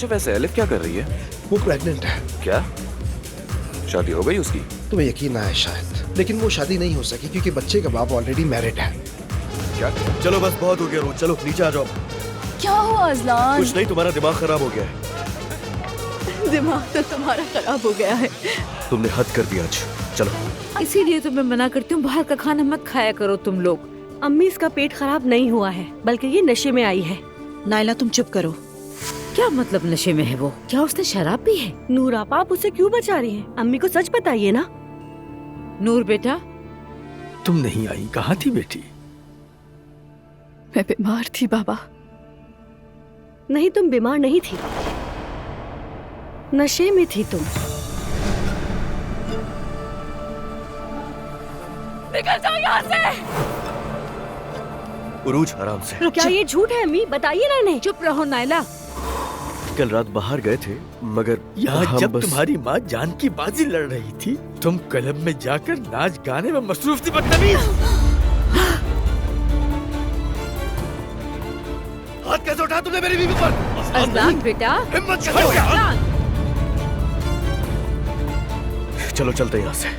अच्छा वैसे एलिफ क्या कर रही है? वो प्रेग्नेंट है। क्या शादी हो गई उसकी? तुम्हें यकीन ना है शायद, लेकिन वो शादी नहीं हो सकी क्योंकि बच्चे का बाप ऑलरेडी मैरिड है। क्या? चलो बस बहुत हो गया रोज, चलो नीचे आ जाओ। क्या हुआ अजलान? कुछ नहीं, तुम्हारा दिमाग खराब हो गया है। दिमाग तो तुम्हारा खराब हो गया है। तुमने हद कर दिया आज, चलो। इसीलिए तो मैं मना करती हूँ, बाहर का खाना मत खाया करो तुम लोग। अम्मी, इसका पेट खराब नहीं हुआ है, बल्कि ये नशे में आई है। नायला तुम चुप करो। क्या मतलब नशे में है वो? क्या उसने शराब पी है? नूर आपा, आप उसे क्यों बचा रही हैं? अम्मी को सच बताइए ना। नूर बेटा, तुम नहीं आई, कहाँ थी बेटी? मैं बीमार थी बाबा। नहीं, तुम बीमार नहीं थी, नशे में थी तुम। निकल जाओ यहाँ से। उरूज आराम से। क्या ये झूठ है अम्मी? बताइए ना इन्हें। चुप रहो नायला। कल रात बाहर गए थे, मगर यहाँ हम जब बस... तुम्हारी माँ जान की बाजी लड़ रही थी, तुम क्लब में जाकर नाच गाने में मसरूफ थी, बदतमीज। हाथ कैसे उठा तुमने मेरी बीवी पर? अजलान बेटा, हिम्मत कैसे हुई? अजलान। चलो चलते हैं यहाँ से।